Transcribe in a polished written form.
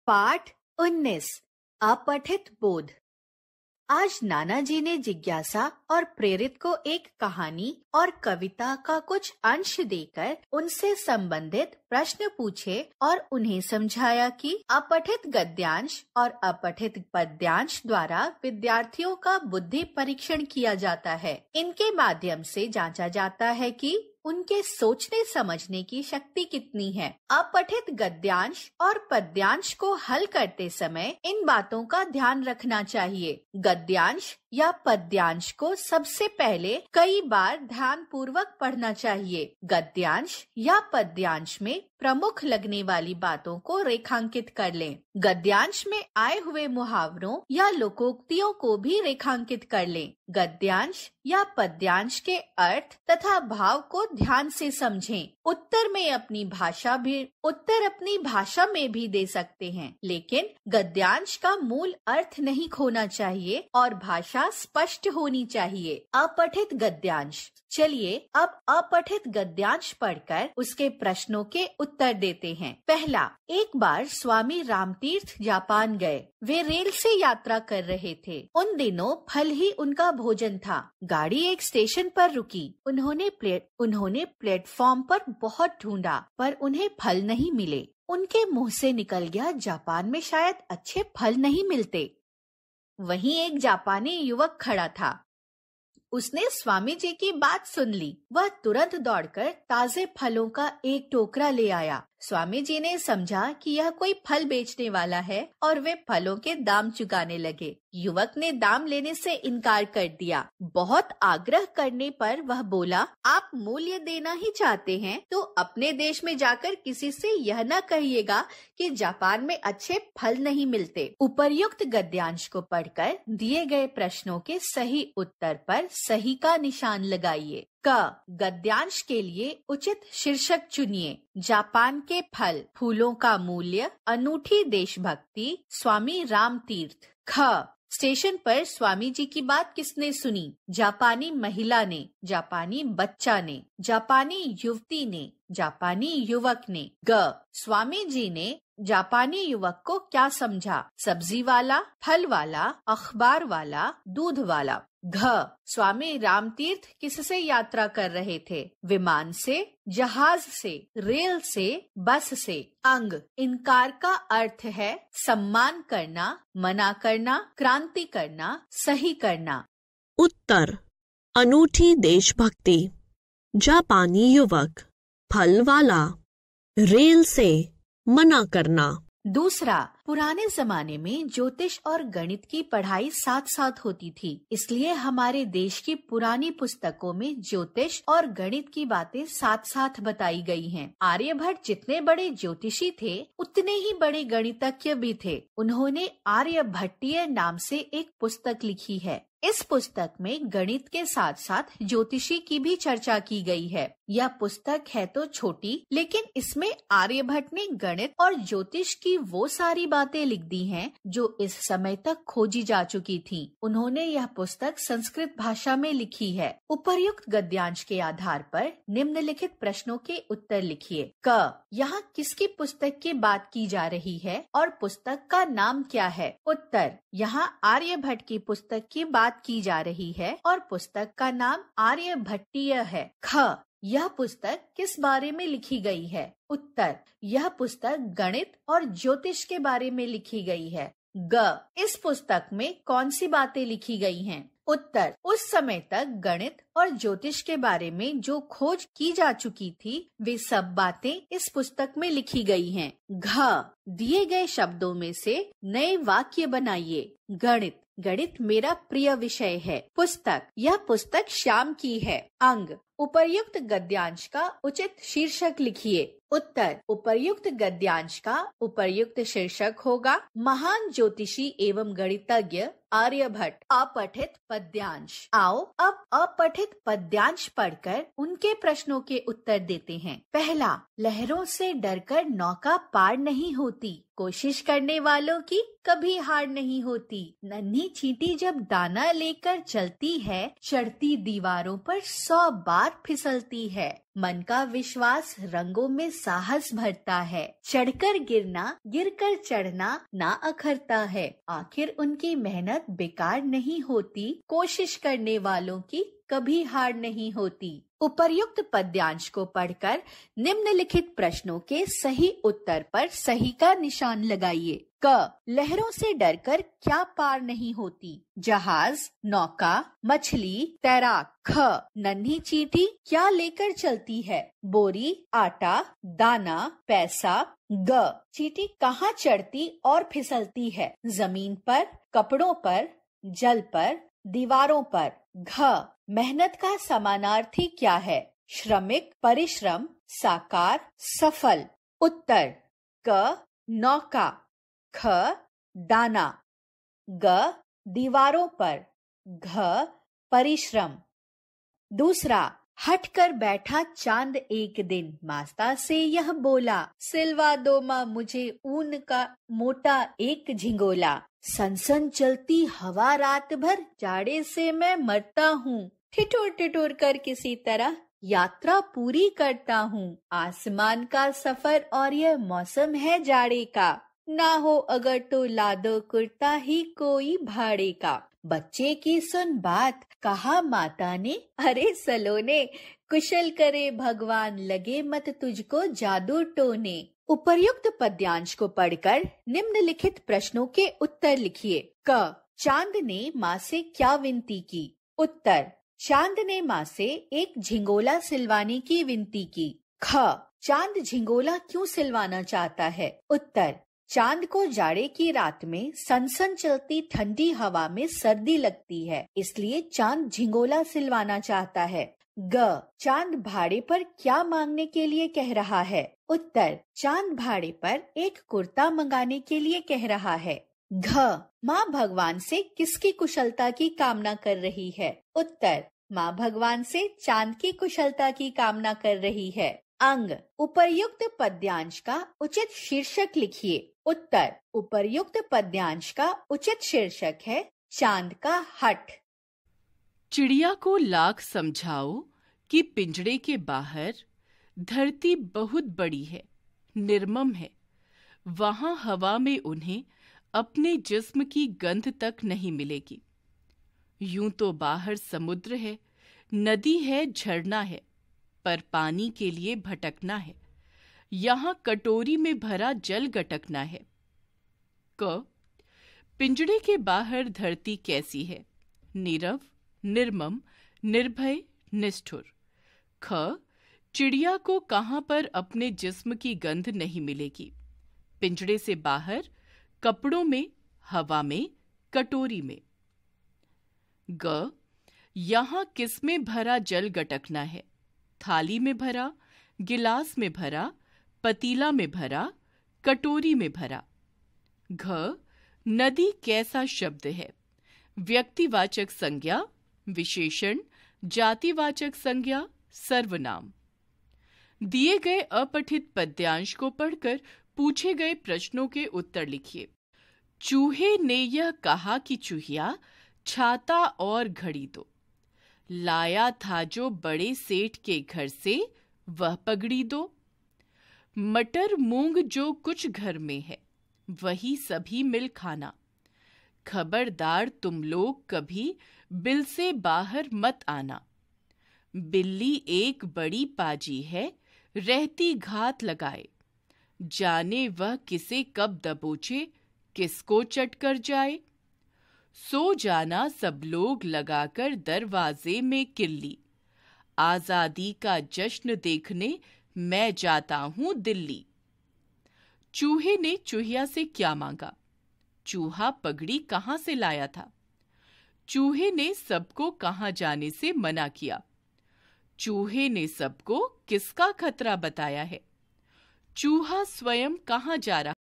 पाठ 19 अपठित बोध। आज नाना जी ने जिज्ञासा और प्रेरित को एक कहानी और कविता का कुछ अंश देकर उनसे संबंधित प्रश्न पूछे और उन्हें समझाया कि अपठित गद्यांश और अपठित पद्यांश द्वारा विद्यार्थियों का बुद्धि परीक्षण किया जाता है। इनके माध्यम से जांचा जाता है कि उनके सोचने समझने की शक्ति कितनी है। अपठित गद्यांश और पद्यांश को हल करते समय इन बातों का ध्यान रखना चाहिए। गद्यांश या पद्यांश को सबसे पहले कई बार ध्यान पूर्वक पढ़ना चाहिए। गद्यांश या पद्यांश में प्रमुख लगने वाली बातों को रेखांकित कर लें। गद्यांश में आए हुए मुहावरों या लोकोक्तियों को भी रेखांकित कर लें। गद्यांश या पद्यांश के अर्थ तथा भाव को ध्यान से समझें। उत्तर अपनी भाषा में भी दे सकते हैं, लेकिन गद्यांश का मूल अर्थ नहीं खोना चाहिए और भाषा स्पष्ट होनी चाहिए। अपठित गद्यांश। चलिए अब अपठित गद्यांश पढ़कर उसके प्रश्नों के उत्तर देते हैं। पहला, एक बार स्वामी रामतीर्थ जापान गए। वे रेल से यात्रा कर रहे थे। उन दिनों फल ही उनका भोजन था। गाड़ी एक स्टेशन पर रुकी। उन्होंने प्लेटफॉर्म पर बहुत ढूंढा, पर उन्हें फल नहीं मिले। उनके मुंह से निकल गया, जापान में शायद अच्छे फल नहीं मिलते। वहीं एक जापानी युवक खड़ा था। उसने स्वामी जी की बात सुन ली। वह तुरंत दौड़कर ताजे फलों का एक टोकरा ले आया। स्वामी जी ने समझा कि यह कोई फल बेचने वाला है और वे फलों के दाम चुकाने लगे। युवक ने दाम लेने से इनकार कर दिया। बहुत आग्रह करने पर वह बोला, आप मूल्य देना ही चाहते हैं तो अपने देश में जाकर किसी से यह न कहिएगा कि जापान में अच्छे फल नहीं मिलते। उपर्युक्त गद्यांश को पढ़कर दिए गए प्रश्नों के सही उत्तर पर सही का निशान लगाइए। क, गद्यांश के लिए उचित शीर्षक चुनिए। जापान के फल, फूलों का मूल्य, अनूठी देशभक्ति, स्वामी रामतीर्थ। ख, स्टेशन पर स्वामी जी की बात किसने सुनी? जापानी महिला ने, जापानी बच्चा ने, जापानी युवती ने, जापानी युवक ने। ग, स्वामी जी ने जापानी युवक को क्या समझा? सब्जी वाला, फल वाला, अखबार वाला, दूध वाला। घ, स्वामी रामतीर्थ किससे यात्रा कर रहे थे? विमान से, जहाज से, रेल से, बस से। अंग, इनकार का अर्थ है सम्मान करना, मना करना, क्रांति करना, सही करना। उत्तर, अनूठी देशभक्ति, जापानी युवक, फल वाला, रेल से, मना करना। दूसरा, पुराने जमाने में ज्योतिष और गणित की पढ़ाई साथ साथ होती थी, इसलिए हमारे देश की पुरानी पुस्तकों में ज्योतिष और गणित की बातें साथ साथ बताई गई हैं। आर्यभट्ट जितने बड़े ज्योतिषी थे, उतने ही बड़े गणितज्ञ भी थे। उन्होंने आर्यभट्टीय नाम से एक पुस्तक लिखी है। इस पुस्तक में गणित के साथ साथ ज्योतिषी की भी चर्चा की गई है। यह पुस्तक है तो छोटी, लेकिन इसमें आर्यभट्ट ने गणित और ज्योतिष की वो सारी बातें लिख दी हैं जो इस समय तक खोजी जा चुकी थीं। उन्होंने यह पुस्तक संस्कृत भाषा में लिखी है। उपर्युक्त गद्यांश के आधार पर निम्नलिखित प्रश्नों के उत्तर लिखिए। क, यहाँ किसकी पुस्तक की बात की जा रही है और पुस्तक का नाम क्या है? उत्तर, यहाँ आर्यभट्ट की पुस्तक की बात की जा रही है और पुस्तक का नाम आर्यभट्टीय है। ख, यह पुस्तक किस बारे में लिखी गई है? उत्तर, यह पुस्तक गणित और ज्योतिष के बारे में लिखी गई है। ग, इस पुस्तक में कौन सी बातें लिखी गई हैं? उत्तर, उस समय तक गणित और ज्योतिष के बारे में जो खोज की जा चुकी थी, वे सब बातें इस पुस्तक में लिखी गई हैं। घ, दिए गए शब्दों में से नए वाक्य बनाइए। गणित, गणित मेरा प्रिय विषय है। पुस्तक, यह पुस्तक श्याम की है। अंग, उपर्युक्त गद्यांश का उचित शीर्षक लिखिए। उत्तर, उपर्युक्त गद्यांश का उपर्युक्त शीर्षक होगा महान ज्योतिषी एवं गणितज्ञ आर्यभट्ट। अपठित पद्यांश। आओ अब अपठित पद्यांश पढ़कर उनके प्रश्नों के उत्तर देते हैं। पहला, लहरों से डरकर नौका पार नहीं होती, कोशिश करने वालों की कभी हार नहीं होती। नन्ही चींटी जब दाना लेकर चलती है, चढ़ती दीवारों पर 100 बार फिसलती है। मन का विश्वास रंगों में साहस भरता है, चढ़कर गिरना गिरकर चढ़ना ना अखरता है। आखिर उनकी मेहनत बेकार नहीं होती, कोशिश करने वालों की कभी हार नहीं होती। उपर्युक्त पद्यांश को पढ़कर निम्नलिखित प्रश्नों के सही उत्तर पर सही का निशान लगाइए। क, लहरों से डरकर क्या पार नहीं होती? जहाज, नौका, मछली, तैराक। ख, नन्ही चींटी क्या लेकर चलती है? बोरी, आटा, दाना, पैसा। ग, चींटी कहाँ चढ़ती और फिसलती है? जमीन पर, कपड़ों पर, जल पर, दीवारों पर। घ, मेहनत का समानार्थी क्या है? श्रमिक, परिश्रम, साकार, सफल। उत्तर क, नौका। ख, दाना। ग, दीवारों पर। घ, परिश्रम। दूसरा, हट कर बैठा चांद एक दिन, मास्ता से यह बोला, सिलवा दो माँ मुझे ऊन का मोटा एक झिंगोला। सनसन चलती हवा रात भर, जाड़े से मैं मरता हूँ, ठिठुर ठिठुर कर किसी तरह यात्रा पूरी करता हूँ। आसमान का सफर और यह मौसम है जाड़े का, ना हो अगर तो ला दो कुर्ता ही कोई भाड़े का। बच्चे की सुन बात, कहा माता ने, अरे सलोने, कुशल करे भगवान, लगे मत तुझको जादू टोने। उपर्युक्त पद्यांश को पढ़कर निम्नलिखित प्रश्नों के उत्तर लिखिए। क, चांद ने माँ से क्या विनती की? उत्तर, चांद ने माँ से एक झिंगोला सिलवाने की विनती की। ख, चांद झिंगोला क्यों सिलवाना चाहता है? उत्तर, चांद को जाड़े की रात में सनसन चलती ठंडी हवा में सर्दी लगती है, इसलिए चांद झिंगोला सिलवाना चाहता है। ग, चांद भाड़े पर क्या मांगने के लिए कह रहा है? उत्तर, चांद भाड़े पर एक कुर्ता मंगाने के लिए कह रहा है। घ, माँ भगवान से किसकी कुशलता की कामना कर रही है? उत्तर, माँ भगवान से चांद की कुशलता की कामना कर रही है। अंग, उपर्युक्त पद्यांश का उचित शीर्षक लिखिए। उत्तर, उपर्युक्त पद्यांश का उचित शीर्षक है चांद का हट। चिड़िया को लाख समझाओ कि पिंजड़े के बाहर धरती बहुत बड़ी है, निर्मम है। वहां हवा में उन्हें अपने जिस्म की गंध तक नहीं मिलेगी। यूं तो बाहर समुद्र है, नदी है, झरना है, पर पानी के लिए भटकना है। यहाँ कटोरी में भरा जल गटकना है। क, पिंजड़े के बाहर धरती कैसी है? नीरव, निर्मम, निर्भय, निष्ठुर। ख, चिड़िया को कहां पर अपने जिस्म की गंध नहीं मिलेगी? पिंजड़े से बाहर, कपड़ों में, हवा में, कटोरी में। ग, यहां किसमें भरा जल गटकना है? थाली में भरा, गिलास में भरा, पतीला में भरा, कटोरी में भरा। घ, नदी कैसा शब्द है? व्यक्तिवाचक संज्ञा, विशेषण, जातिवाचक संज्ञा, सर्वनाम। दिए गए अपठित पद्यांश को पढ़कर पूछे गए प्रश्नों के उत्तर लिखिए। चूहे ने यह कहा कि चूहिया, छाता और घड़ी दो। लाया था जो बड़े सेठ के घर से, वह पगड़ी दो। मटर मूंग जो कुछ घर में है, वही सभी मिल खाना। खबरदार तुम लोग कभी बिल से बाहर मत आना। बिल्ली एक बड़ी पाजी है, रहती घात लगाए। जाने वह किसे कब दबोचे, किसको चट कर जाए। सो जाना सब लोग लगाकर दरवाजे में किल्ली। आजादी का जश्न देखने मैं जाता हूं दिल्ली। चूहे ने चूहिया से क्या मांगा? चूहा पगड़ी कहां से लाया था? चूहे ने सबको कहां जाने से मना किया? चूहे ने सबको किसका खतरा बताया है? चूहा स्वयं कहां जा रहा